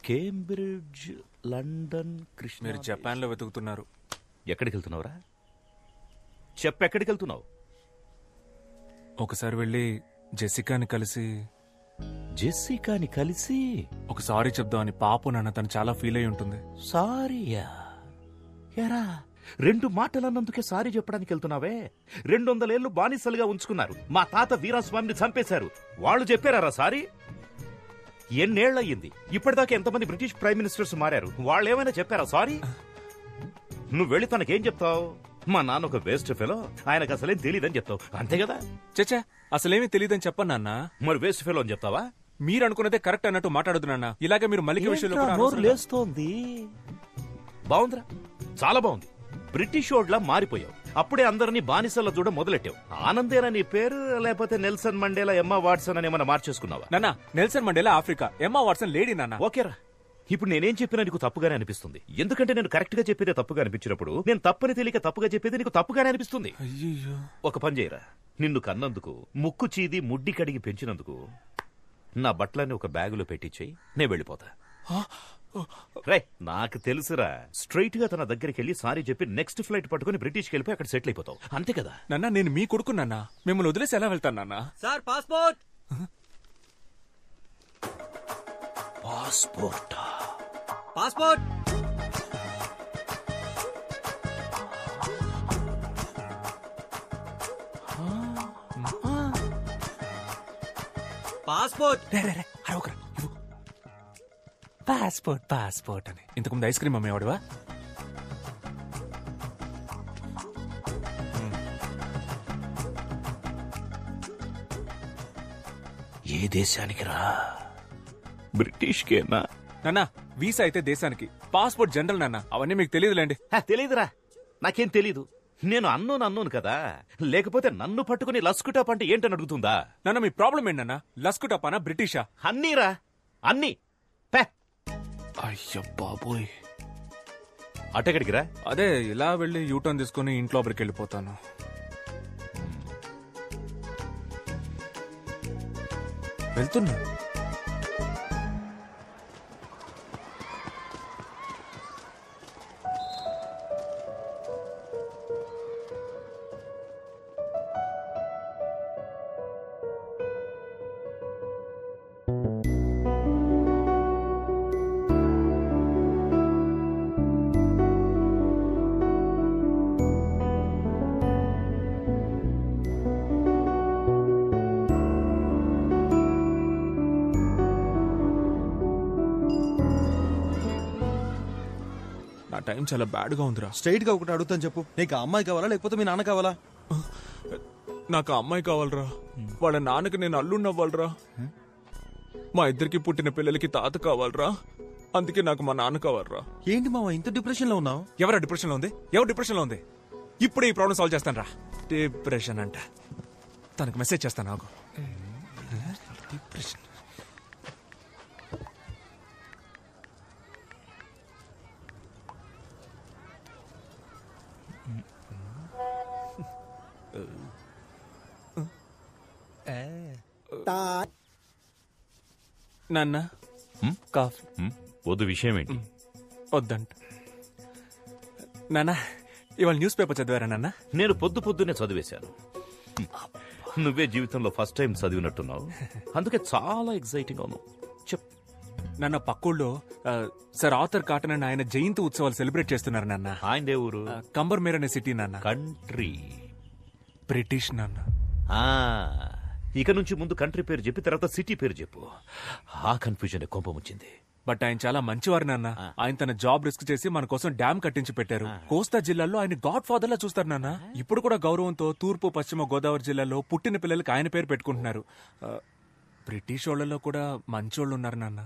Cambridge, London, Krishna. మీరు Japan లో వెతుకుతున్నారు. ఎక్కడికి వెళ్తున్నావురా? చెప్పెక్కడికి వెళ్తున్నావు? ఒకసారి వెళ్ళి జెసికాని కలిసి ఒక సారీ చెప్దామని. పాపం నాన్న, తను చాలా ఫీల్ అయి ఉంటుంది. సారీయా? ఎరా 2 మాటలు అన్నందుకే సారీ చెప్పడానికి వెళ్తున్నావే? 200 ఏళ్లు బానిసలుగా ఉంచుకున్నారు. మా తాత వీరాస్వామిని చంపేశారు. వాళ్ళు చెప్పారా సారీ? ఎన్నేళ్లయ్యింది? ఇప్పటిదాకా ఎంతమంది బ్రిటిష్ ప్రైమ్ మినిస్టర్స్ మారారు? వాళ్ళు ఏమైనా చెప్పారా సారీ? నువ్వు వెళ్ళి తనకేం చెప్తావు? మా నాన్న ఒక వేస్ట్ ఫెలో, ఆయనకు అసలేం తెలియదని చెప్తావు, అంతే కదా? చచ్చా, అసలేమీ తెలియదని చెప్పను నాన్న. మరి వేస్ట్ ఫెలో అని చెప్తావా? మీరు అనుకున్నదే కరెక్ట్ అన్నట్టు మాట్లాడదు నాన్న. ఇలాగే మీరు మల్లిక విషయంలో కూడా నోరు లేస్తోంది. బాగుందిరా, చాలా బాగుంది. బ్రిటిష్ ఓడ్లా మారిపోయావు. అప్పుడే అందరినీ బానిసల్లో చూడ మొదలెట్టావు. ఆనందేనా నీ పేరు? లేకపోతే నెల్సన్ మండేలా, ఎమ్మా వాట్సన్ అని ఏమన్నా మార్చేసుకున్నావా? నాన్న, Nelson Mandela Africa, Emma Watson lady నాన్న. ఓకేరా, ఇప్పుడు నేనేం చెప్పినా నీకు తప్పుగానే అనిపిస్తుంది. ఎందుకంటే నేను కరెక్ట్ గా చెప్పేదే తప్పుగా అనిపించినప్పుడు నేను తప్పని తెలియక తప్పుగా చెప్పేది నీకు తప్పుగానే అనిపిస్తుంది. అయ్యో, ఒక పని చేయరా, నిన్ను కన్నందుకు, ముక్కు చీది ముడ్డి కడిగి పెంచినందుకు నా బట్టలన్నీ ఒక బ్యాగులో పెట్టించేయి, నేను వెళ్ళిపోతా. రే, నాకు తెలుసురా. స్ట్రైట్ గా తన దగ్గరికి వెళ్ళి సారీ చెప్పి నెక్స్ట్ ఫ్లైట్ పట్టుకుని బ్రిటిష్కి వెళ్ళిపోయి అక్కడ సెటిల్ అయిపోతావు, అంతే కదా? నాన్న, నేను మీ కొడుకు నాన్న. మిమ్మల్ని వదిలేసి ఎలా వెళ్తాను నాన్న? Sir, passport. Passport passport passport. Passport passport అని ఇంతకుముందు ఐస్ క్రీమ్ అమ్మేవాడువా? ఏ దేశానికి రా? బ్రిటిష్కేనా? నాన్న, వీసా అయితే దేశానికి, పాస్పోర్ట్ జనరల్ నాన్న. అవన్నీ మీకు తెలియదులేండి. తెలీదురా, నాకేం తెలీదు. నేను అన్నోను కదా. లేకపోతే నన్ను పట్టుకుని లస్కుటాప్ అంటే ఏంటని అడుగుతుందా? నాన్న, మీ ప్రాబ్లం ఏంటన్నా? లస్కుటాపానా, బ్రిటిషా? అన్నీరా, అన్నీ. అయ్యో బాబోయ్. అటెక్కడికి రా? అదే, ఇలా వెళ్ళి యూటర్న్ తీసుకుని ఇంట్లోపలికి వెళ్ళిపోతాను. వెళ్తున్నా. టైం చాలా బ్యాడ్ గా ఉందిరా. స్ట్రైట్ గా ఒకటి అడుగుతాను చెప్పు, నీకు ఆ అమ్మాయి కావాలా లేకపోతే మీ నాన్న కావాలా? నాకు ఆ అమ్మాయి కావాలరా. వాళ్ళ నాన్నకి నేను అల్లుడిని అవ్వాలరా. మా ఇద్దరికి పుట్టిన పిల్లలకి తాత కావాలరా. అందుకే నాకు మా నాన్న కావాలరా. ఏంటి మావా ఇంత డిప్రెషన్ లో ఉన్నావు? ఎవరా డిప్రెషన్ లో ఉంది? ఎవరు డిప్రెషన్ లో ఉంది? ఇప్పుడే ఈ ప్రాబ్లం సాల్వ్ చేస్తాను రా. డిప్రెషన్ అంట. తనకు మెసేజ్ చేస్తాను నాకు. డిప్రెషన్. నాన్న, కాఫీ వద్దు. విషయం ఏంటి? వద్దంట. నాన్న, ఇవాళ న్యూస్ పేపర్ చదివారా నాన్న? నేను పొద్దున్నే చదివేశాను. నువ్వే జీవితంలో ఫస్ట్ టైం చదివినట్టున్నావు, అందుకే చాలా ఎక్సైటింగ్ అవును. చెప్ నాన్న, పక్కూళ్ళో సర్ ఆర్థర్ కాటన్ అని ఆయన జయంతి ఉత్సవాలు సెలబ్రేట్ చేస్తున్నారు నాన్న. ఆయనదే ఊరు? కంబర్మేర్ అనే సిటీ నాన్న. కంట్రీ? బ్రిటిష్ నాన్న. ఇక నుంచి ముందు కంట్రీ పేరు చెప్పి తర్వాత సిటీ పేరు చెప్పు. ఆ కన్ఫ్యూజన్ కోపం వచ్చింది. బట్ ఆయన చాలా మంచివారు నాన్న. ఆయన తన జాబ్ రిస్క్ చేసి మన కోసం డ్యామ్ కట్టించి పెట్టారు. కోస్తా జిల్లాలో ఆయన గాడ్ ఫాదర్ లా చూస్తారు నాన్న. ఇప్పుడు కూడా గౌరవంతో తూర్పు పశ్చిమ గోదావరి జిల్లాలో పుట్టిన పిల్లలకి ఆయన పేరు పెట్టుకుంటున్నారు. బ్రిటిష్ వాళ్ళలో కూడా మంచోళ్ళు ఉన్నారు నాన్న.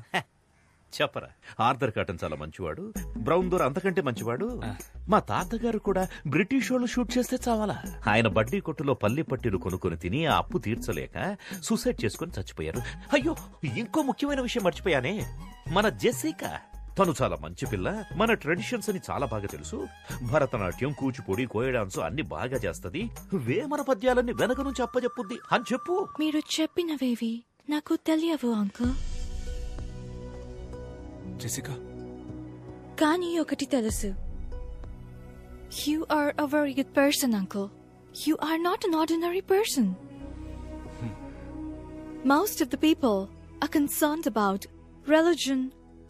చెప్పరా, ఆర్థర్ కాటన్ చాలా మంచివాడు, బ్రౌన్ దోర్ అంతకంటే మంచివాడు. మా తాతగారు కూడా బ్రిటిష్ వాళ్ళు షూట్ చేస్తే చావాలా. ఆయన బడ్డీ కొట్టులో పల్లి పట్టీలు కొనుక్కొని తిని ఆ అప్పు తీర్చలేక సూసైడ్ చేసుకుని చచ్చిపోయారు. అయ్యో, ఇంకో ముఖ్యమైన విషయం మర్చిపోయానే. మన జెసికా, తను చాలా మంచి పిల్ల. మన ట్రెడిషన్స్ అని చాలా బాగా తెలుసు. భరతనాట్యం, కూచిపూడి, కోయ డాన్స్ అన్ని బాగా చేస్తది. వేమన పద్యాలన్నీ వెనక నుంచి అప్పచెప్పుద్ది అని చెప్పు. మీరు చెప్పినవేవి నాకు తెలియవు అంకుల్. జెసికా, కానీ ఒకటి తెలుసు. You are a very good person, uncle. You are not an ordinary person. Most of the people are concerned about religion,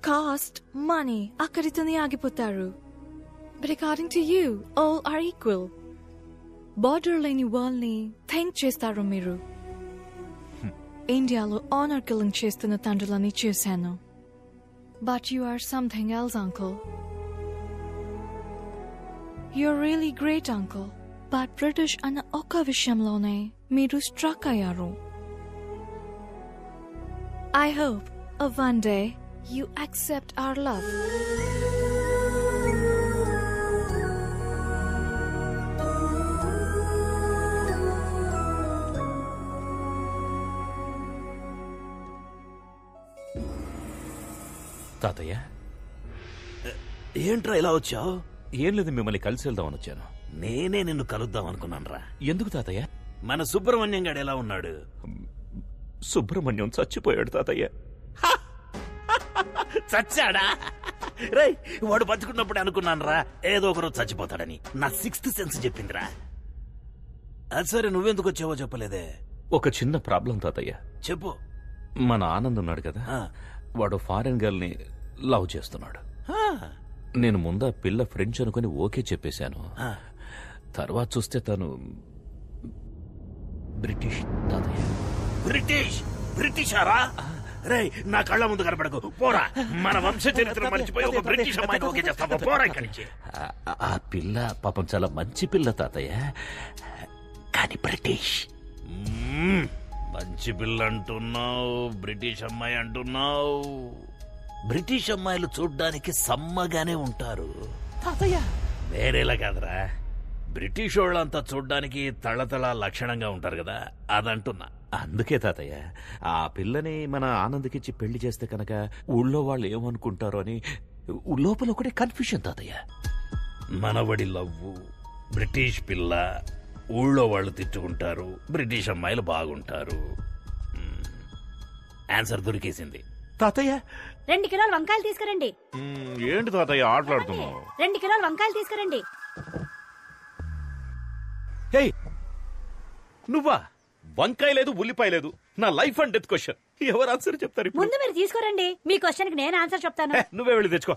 caste, money. Akkaritone agipotaru. But according to you, all are equal. Border leni world ni think chestaru miru. Indialo honor killing chestunna tandrulani chusanu. But you are something else, uncle. You're really great, uncle. But British ana oka vishamlone miru struck ayaru. I hope one day you accept our love. తాతయ్య, ఏంట్రా ఇలా వచ్చావు? ఏం లేదు, మిమ్మల్ని కలిసి వెళ్దామని వచ్చాను. నేనే నిన్ను కలుద్దాం అనుకున్నానురా. ఎందుకు తాతయ్య? మన సుబ్రహ్మణ్యం గాడు ఎలా ఉన్నాడు? సుబ్రహ్మణ్యం చచ్చిపోయాడు తాతయ్య. చచ్చాడా? రేయ్, వాడు బతుకున్నప్పుడు అనుకున్నానురా ఏదో ఒకరోజు చచ్చిపోతాడని. నా 6th సెన్స్ చెప్పిందిరా. అది సరే, నువ్వెందుకు వచ్చావో చెప్పలేదే. ఒక చిన్న ప్రాబ్లం తాతయ్య. చెప్పు. మన ఆనంద్ ఉన్నాడు కదా, వాడు ఫారెన్ గర్ల్ ని లవ్ చేస్తున్నాడు. నేను ముందా పిల్ల ఫ్రెంచ్ అనుకుని ఓకే చెప్పేశాను. తర్వాత చూస్తే తను బ్రిటిష్ తాతయ్య. బ్రిటిషారా? రేయ్, నా కళ్ళ ముందు కనపడకు, పోరా. మన వంశ చరిత్ర మర్చిపోయి ఒక బ్రిటిష్ అమ్మాయిని ఓకే చేస్తావా? పోరా ఇక్కడి నుంచి. ఆ పిల్ల పాపం చాలా మంచి పిల్ల తాతయ్య, కానీ బ్రిటిష్. మంచి పిల్ల అంటున్నావు, బ్రిటిష్ అమ్మాయి అంటున్నావు. బ్రిటిష్ అమ్మాయిలు చూడ్డానికి సమ్మగానే ఉంటారు తాతయ్య. వేరేలా కాదురా, బ్రిటిష్ వాళ్ళంతా చూడ్డానికి తళతళ లక్షణంగా ఉంటారు కదా, అదంటున్నా. అందుకే తాతయ్య, ఆ పిల్లని మన ఆనంద్కిచ్చి పెళ్లి చేస్తే కనుక ఊళ్ళో వాళ్ళు ఏమనుకుంటారో అని లోపల ఒకటే కన్ఫ్యూషన్ తాతయ్య. మనవడి లవ్వు, బ్రిటిష్ పిల్ల, ఊళ్ళో వాళ్ళు తిట్టుకుంటారు, బ్రిటిష్ అమ్మాయిలు బాగుంటారు. ఆన్సర్ దొరికేసింది. తాతయ్య, 2 కిలోల వంకాయలు తీసుకురండి. ఏంటి తాతయ్య ఆటలాడుతున్నావు? 2 కిలోల వంకాయలు తీసుకురండి. నువ్వా? వంకాయ లేదు, ఉల్లిపాయ లేదు. నా లైఫ్ అండ్ డెత్ క్వశ్చన్. ఎవరు ఆన్సర్ చెప్తారు ఇప్పుడు? ముందు మీరు తీసుకురండి, మీ క్వశ్చన్ కి నేను ఆన్సర్ చెప్తాను. నువ్వే వెళ్ళి తెచ్చుకో.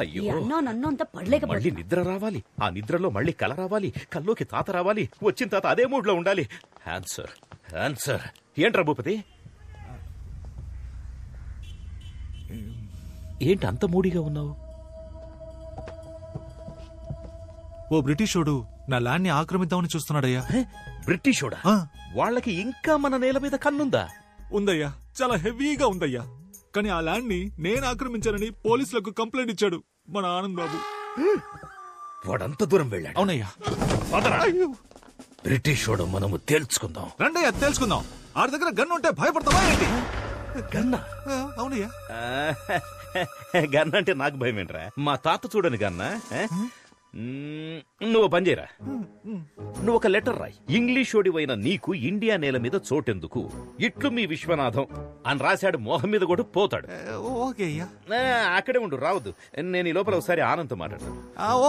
అయ్యో, నన్ను అంత పడలేకపోతే మళ్ళీ నిద్ర రావాలి, ఆ నిద్రలో మళ్ళీ కల రావాలి, కల్లోకి తాత రావాలి, వచ్చిన తాత అదే మూడ్ లో ఉండాలి. Answer answer. ఏంట్రా భూపతి, ఏంటి అంత మూడిగా ఉన్నావు? ఓ బ్రిటిషోడు నా ల్యాండ్ ని ఆక్రమిద్దామని చూస్తున్నాడయ్యా. బ్రిటిషోడా? వాళ్ళకి ఇంకా మన నేల మీద కన్నుందా? ఉందయ్యా, చాలా హెవీగా ఉందయ్యా. కానీ ఆ ల్యాండ్ ని నేను ఆక్రమించానని పోలీసులకు కంప్లైంట్ ఇచ్చాడు మన ఆనంద్ బాబు. వాడంత దూరం వెళ్ళాడు. అవునయ్యా. బ్రిటిషోడు మనము తేల్చుకుందాం. రండయ్యా, తెలుసుకుందాం. ఆడి దగ్గర గన్ ఉంటే భయపడతావా ఏంటి? గన్నా? అవునయ్యా. గన్న అంటే నాకు భయం ఏంట్రా? మా తాత చూడని గన్నా. నువ్వు పని చేయరా, నువ్వు ఒక లెటర్ రాయి. ఇంగ్లీషోడివైన నీకు ఇండియా నేల మీద చోటెందుకు, ఇట్లు మీ విశ్వనాథం అని రాశాడు. మోహం మీద కూడా పోతాడు. ఓకే అయ్యా. అక్కడే ఉండు, రావద్దు. నేను ఈ లోపల ఒకసారి ఆనంద్ మాట్లాడతాను.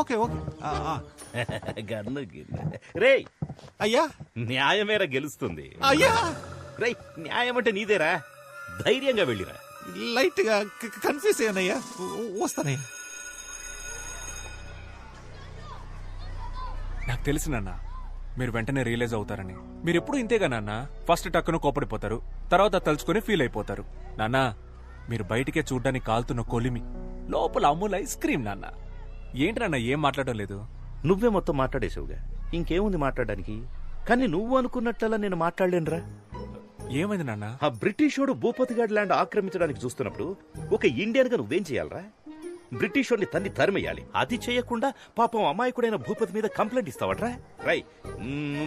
Okay okay. గన్ను రే అయ్యా, న్యాయమేరా గెలుస్తుంది. అయ్యా రే, న్యాయం అంటే నీదేరా, ధైర్యంగా వెళ్ళిరా. లైట్ గా కన్ఫ్యూజ్ అయ్యానయ్యా, వస్తానయ్యా. నాకు తెలుసు నాన్న, మీరు వెంటనే రియలైజ్ అవుతారని. మీరు ఎప్పుడు ఇంతేగా నాన్న, ఫస్ట్ టక్కున కోపడిపోతారు, తర్వాత తలుచుకుని ఫీల్ అయిపోతారు. నాన్న, మీరు బయటికే చూడ్డానికి కాలుతున్న కొలిమి, లోపల అమూల్ ఐస్ క్రీమ్. నాన్న ఏంటి నాన్న ఏం మాట్లాడడం లేదు? నువ్వే మొత్తం మాట్లాడేసావుగా, ఇంకేముంది మాట్లాడడానికి? కానీ నువ్వు అనుకున్నట్లలా నేను మాట్లాడలేనురా. ఏమైంది నాన్న? ఆ బ్రిటిషోడు భూపతిగాడ్ ల్యాండ్ ఆక్రమించడానికి చూస్తున్నప్పుడు ఒక ఇండియన్ గా నువ్వేం చేయాలరా? బ్రిటిషోడిని తన్ని తరిమేయాలి. అది చేయకుండా పాపం అమాయకుడైన భూపతి మీద కంప్లైంట్ ఇస్తావట్రా? రై,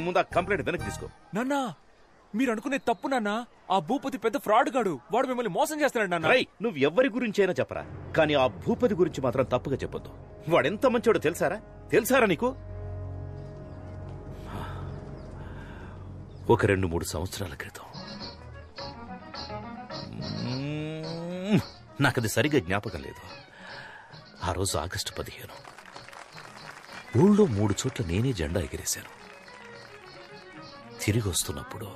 ముందు ఆ కంప్లైంట్ వెనక్కి తీసుకో. నాన్న, మీరు అనుకునే తప్పు నాన్న. ఆ భూపతి పెద్ద ఫ్రాడ్ గాడు, వాడు మిమ్మల్ని మోసం చేస్తున్నాడు నాన్న. రై, నువ్వు ఎవరి గురించైనా చెప్పరా, కానీ ఆ భూపతి గురించి మాత్రం తప్పుగా చెప్పొద్దు. వాడెంత మంచోడో తెలుసారా నీకు? ఒక 2-3 సంవత్సరాల క్రితం నాకది సరిగా జ్ఞాపకం లేదు. ఆ రోజు ఆగస్టు 15. ఊళ్ళో 3 చోట్ల నేనే జెండా ఎగిరేశాను. తిరిగి వస్తున్నప్పుడు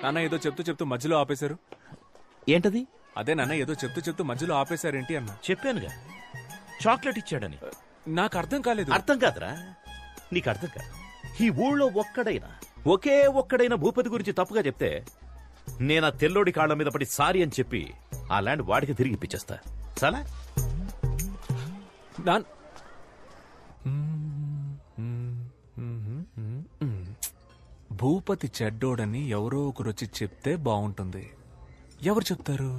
నాన్న ఏదో చెప్తూ మధ్యలో ఆపేశారు. ఏంటది? అదే నాన్న ఏదో చెప్తూ మధ్యలో ఆపేశారేంటి అన్న. చెప్పానుగా, చాక్లెట్ ఇచ్చాడని. నాకు అర్థం కాలేదు. అర్థం కాదురా, నీకు అర్థం కాదు. ఈ ఊళ్ళో ఒకే ఒక్కడైనా భూపతి గురించి తప్పుగా చెప్తే నేను ఆ తెల్లోడి కాళ్ల మీద పడి సారీ అని చెప్పి ఆ ల్యాండ్ వాడికి తిరిగి ఇప్పించేస్తా. చాలా భూపతి చెడ్డోడని ఎవరో ఒకరు వచ్చి చెప్తే బాగుంటుంది. ఎవరు చెప్తారు?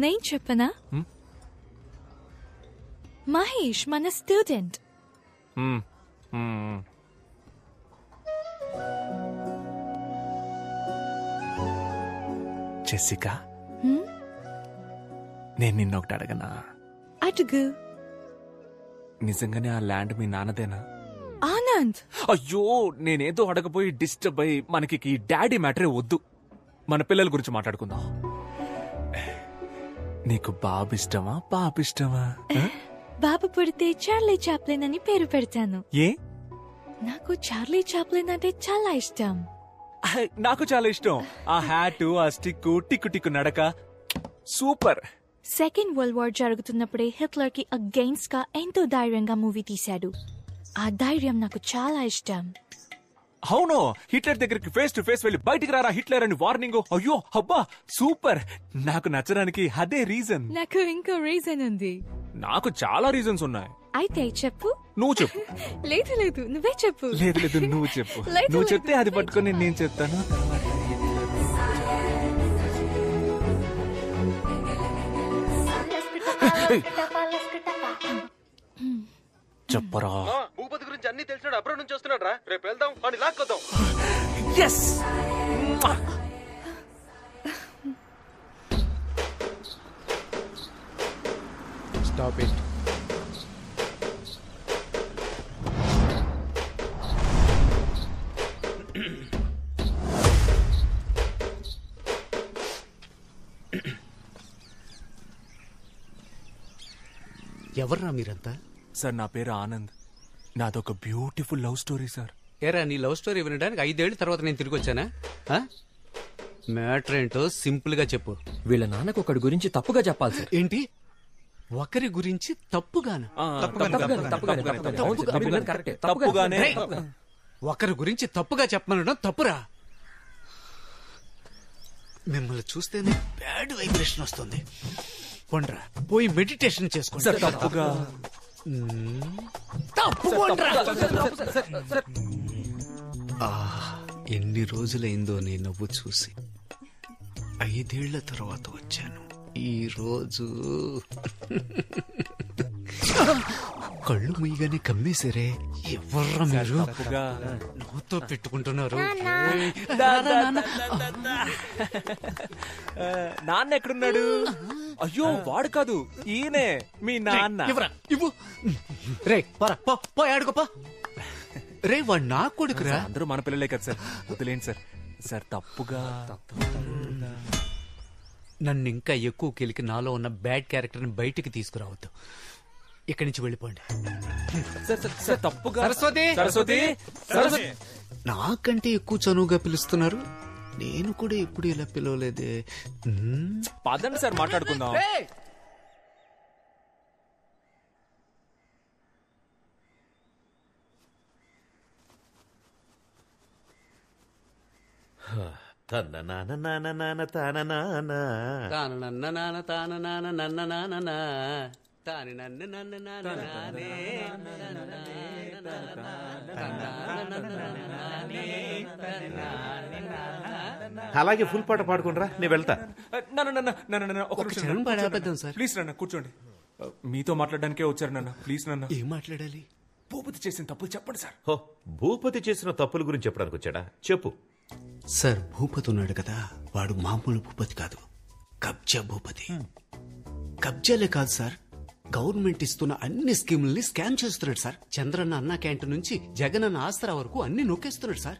నేను చెప్పనా? మహేష్ మన స్టూడెంట్. జెసికా, నేను నిన్నొకటి అడగనా? అడుగు. నిజంగానే ఆ ల్యాండ్ మీ నాన్నదేనా? ఆనంద్, అయ్యో, నేనేదో అడగపోయి డిస్టర్బ్ అయ్యి మనకి ఈ డాడీ మ్యాటరే వద్దు. మన పిల్లల గురించి మాట్లాడుకుందాం. నీకు బాబు ఇష్టమా పాప ఇష్టమా? బాబు పుడితే చార్లీ చాప్లిన్ అని పేరు పెడతాను. ఏ? నాకు చార్లీ చాప్లిన్ అంటే చాలా ఇష్టం. నాకు చాలా ఇష్టం. ఆ హ్యాటు, ఆ స్టిక్, టిక్కు టిక్కు నడక సూపర్. సెకండ్ వరల్డ్ వార్ జరుగుతున్నప్పుడే హిట్లర్ కి అగెయిన్స్ట్ గా ఎంతో ధైర్యంగా మూవీ తీశాడు. ఆ ధైర్యం నాకు చాలా ఇష్టం. అవును, హిట్లర్ దగ్గరికి ఫేస్ టు ఫేస్ వెళ్లి బయటికి రారా హిట్లర్ అని వార్నింగ్. అయ్యో అబ్బా సూపర్. నాకు నచ్చడానికి అదే రీజన్. నాకు ఇంకో రీజన్ ఉంది. నాకు చాలా రీజన్స్ ఉన్నాయి. అయితే చెప్పు. నువ్వు చెప్పు. లేదు నువ్వే చెప్పు. లేదు నువ్వు చెప్పు. నువ్వు చెప్తే అది పట్టుకొని నేను చెప్తాను. చెప్పరా. భూపతి గురించి అన్ని తెలిసినాడు, అబ్రాడ్ నుంచి వస్తున్నాడు రా. రేపు వెళ్దాం, వాడిని లాక్కొద్దాం. ఎస్. Stop it. ఎవర్రా మీరంతా? సార్, నా పేరు ఆనంద్. నాదొక బ్యూటిఫుల్ లవ్ స్టోరీ సార్. ఏరా, నీ లవ్ స్టోరీ వినడానికి 5 ఏళ్ల తర్వాత నేను తిరిగి వచ్చానా? మ్యాటర్ ఏంటో సింపుల్ గా చెప్పు. వీళ్ళ నాన్నకు ఒకటి గురించి తప్పుగా చెప్పాలి సార్. ఏంటి? ఒకరి గురించి తప్పుగానా? ఒకరి గురించి తప్పుగా చెప్పమనడం తప్పురా. మిమ్మల్ని చూస్తేనే బ్యాడ్ వైబ్రేషన్ వస్తుంది. కొండ్రా, పోయి మెడిటేషన్ చేసుకోండి. తప్పుగా ఎన్ని రోజులైందో నీ నవ్వు చూసి. 5 ఏళ్ల తర్వాత వచ్చాను. ఈ రోజు కళ్ళు ముయ్యగానే కమ్మేశారే. ఎవర్రా మీరు? నవ్వుతో పెట్టుకుంటున్నారు. నాన్న ఎక్కడున్నాడు? అయ్యో, వాడు కాదు, ఈయనే మీ నాన్న. ఇవ్వు. రే పో ఆడుకోపా. రే, వాడు నా కొడుకురా. అందరూ మన పిల్లలే కదా సార్, వదిలేండి సార్. సార్, తప్పుగా నన్ను ఇంకా ఎక్కువ కెలికి నాలో ఉన్న బ్యాడ్ క్యారెక్టర్ ని బయటికి తీసుకురావద్దు. ఇక్కడి నుంచి వెళ్ళిపోండి. తప్పుగా. సరస్వతి, నాకంటే ఎక్కువ చనువుగా పిలుస్తున్నారు. నేను కూడా ఎప్పుడు ఇలా పిలవలేదే. పదండి సార్, మాట్లాడుకుందాం. తన నాన్న నాన్న నాన్న తాన నాన్న తాన నన్న నాన్న తాన నాన్న నన్న నాన్న తాని నన్ను నన్ను నానే. అలాగే ఫుల్ పాట పాడుకుంటారా, నేను వెళ్తా. ప్లీజ్ నాన్న, కూర్చోండి. మీతో మాట్లాడడానికే వచ్చారు నాన్న. ప్లీజ్ నాన్న. ఏం మాట్లాడాలి? భూపతి చేసిన తప్పులు చెప్పండి సార్. హో, భూపతి చేసిన తప్పుల గురించి చెప్పడానికి వచ్చాడా? చెప్పు. సార్, భూపతి ఉన్నాడు కదా, వాడు మామూలు భూపతి కాదు, కబ్జా భూపతి. కబ్జాలే కాదు సార్, గవర్నమెంట్ ఇస్తున్న అన్ని స్కీముల్ని స్కామ్ చేస్తున్నాడు సార్. చంద్రన్న అన్న క్యాంటీన్ నుంచి జగనన్న ఆసరా వరకు అన్ని నొక్కేస్తున్నాడు sir.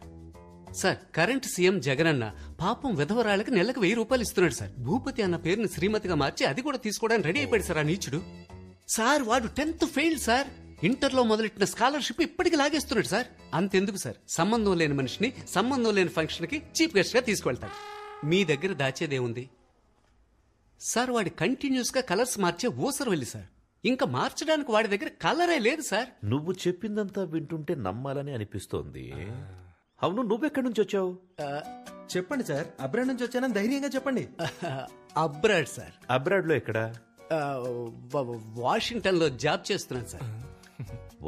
Sir current CM Jagananna పాపం విధవరాళ్ళకి నెలకు 1000 రూపాయలు ఇస్తున్నాడు సార్. భూపతి అన్న పేరుని శ్రీమతిగా మార్చి అది కూడా తీసుకోవడానికి రెడీ అయిపోయాడు సార్ ఆ నీచుడు. సార్ వాడు 10th ఫెయిల్ సార్. ఇంటర్లో మొదలెట్టిన స్కాలర్షిప్ ఇప్పటికి లాగేస్తున్నాడు సార్. అంతెందుకు సార్, సంబంధం లేని మనిషిని సంబంధం లేని ఫంక్షన్ కి చీఫ్ గెస్ట్ గా తీసుకువెళ్తాడు. మీ దగ్గర దాచేదేముంది సార్? వాడి కంటిన్యూస్ గా కలర్స్ మార్చే ఊసరు వెళ్ళి సార్. ఇంకా మార్చడానికి వాడి దగ్గర కలరే లేదు సార్. నువ్వు చెప్పిందంతా వింటుంటే నమ్మాలని అనిపిస్తోంది. అవును, నువ్వెక్కడి నుంచి వచ్చావు? చెప్పండి సార్. అబ్రాడ్ నుంచి వచ్చానని ధైర్యంగా చెప్పండి. Abroad sir. అబ్రాడ్ లో ఎక్కడా? వాషింగ్టన్ లో జాబ్ చేస్తున్నాను సార్.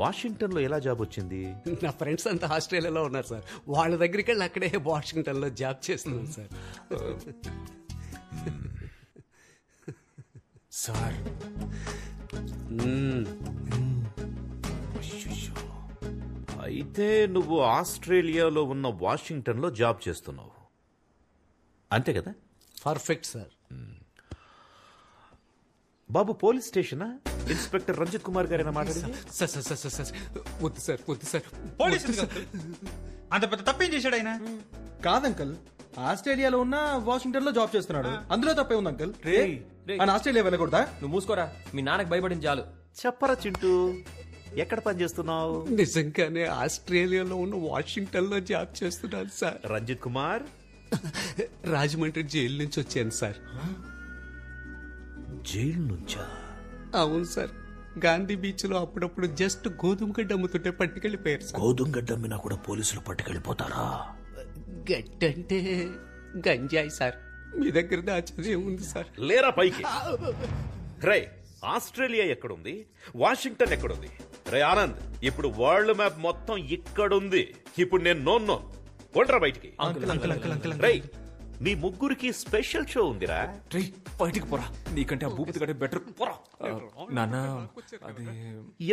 వాషింగ్టన్ లో ఎలా జాబ్ వచ్చింది? నా ఫ్రెండ్స్ అంతా ఆస్ట్రేలియాలో ఉన్నారు సార్. వాళ్ళ దగ్గరికి వెళ్ళి అక్కడే వాషింగ్టన్ లో జాబ్ చేస్తున్నాను సార్. సార్ అయితే నువ్వు ఆస్ట్రేలియాలో ఉన్న వాషింగ్టన్ లో జాబ్ చేస్తున్నావు, అంతే కదా? Perfect sir. బాబు పోలీస్ స్టేషనా? ఇన్స్పెక్టర్ రంజిత్ కుమార్ గారేనా మాట్లాడింది? సార్ సార్ సార్ సార్ వద్దు సార్, వద్దు సార్. అంత పెద్ద తప్పేం చేశాడు ఆయన? కాదంకల్, ఆస్ట్రేలియాలో ఉన్న వాషింగ్టన్ లో జాబ్ చేస్తున్నాడు. అందులో తప్పే ఉంది అంకల్. ఆయన ఆస్ట్రేలియా వెళ్ళకూడదా? నువ్వు మూసుకోరా, మీ నాన్నకు భయపడింది చాలు. చెప్పరా చింటూ, ఎక్కడ పని చేస్తున్నావు? నిజంగానే ఆస్ట్రేలియాలో ఉన్న వాషింగ్టన్ లో జాబ్ చేస్తున్నాను సార్. రంజిత్ కుమార్, రాజమండ్రి జైలు నుంచి వచ్చాను సార్. జైలు నుంచా? అవును సార్. గాంధీ బీచ్ లో అప్పుడప్పుడు జస్ట్ గోధుమ గడ్డ అమ్ముతుంటే పట్టుకెళ్లిపోయారు సార్. గోధుమ గడ్డ అమ్మినా కూడా పోలీసులు పట్టుకెళ్ళిపోతారా? గడ్డంటే గంజాయి సార్. మీ దగ్గర దాచేది ఏముంది సార్? లేరా పైకి. రే, ఆస్ట్రేలియా ఎక్కడుంది, వాషింగ్టన్ ఎక్కడుంది? రే ఆనంద్, ఇప్పుడు వరల్డ్ మ్యాప్ మొత్తం ఇక్కడుంది. ఇప్పుడు నేను నోన్నో కొండ్రా బయటికి. రే, మీ ముగ్గురికి స్పెషల్ షో ఉందిరా. రే బయటికి పోరా, నీకంటే ఆ భూపతి గడే బెటర్. పోరా నాన్న. అది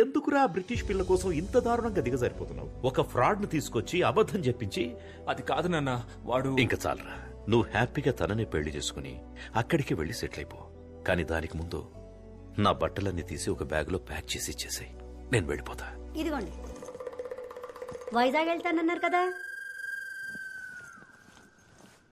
ఎందుకురా బ్రిటిష్ పిల్ల కోసం ఇంత దారుణంగా దిగజారిపోతున్నావు? ఒక ఫ్రాడ్ ను తీసుకొచ్చి అబద్ధం చెప్పించి. అది కాదు నాన్న, వాడు. ఇంకా చాలరా, నువ్వు హ్యాపీగా తనని పెళ్లి చేసుకుని అక్కడికి వెళ్లి సెటిల్ అయిపో. కానీ దానికి ముందు నా బట్టలన్నీ తీసి ఒక బ్యాగ్ లో ప్యాక్ చేసి ఇచ్చేసాయి. నేను వెళ్ళిపోతా. ఇదిగోండి. వైజాగ్ వెళ్తానన్నారు కదా,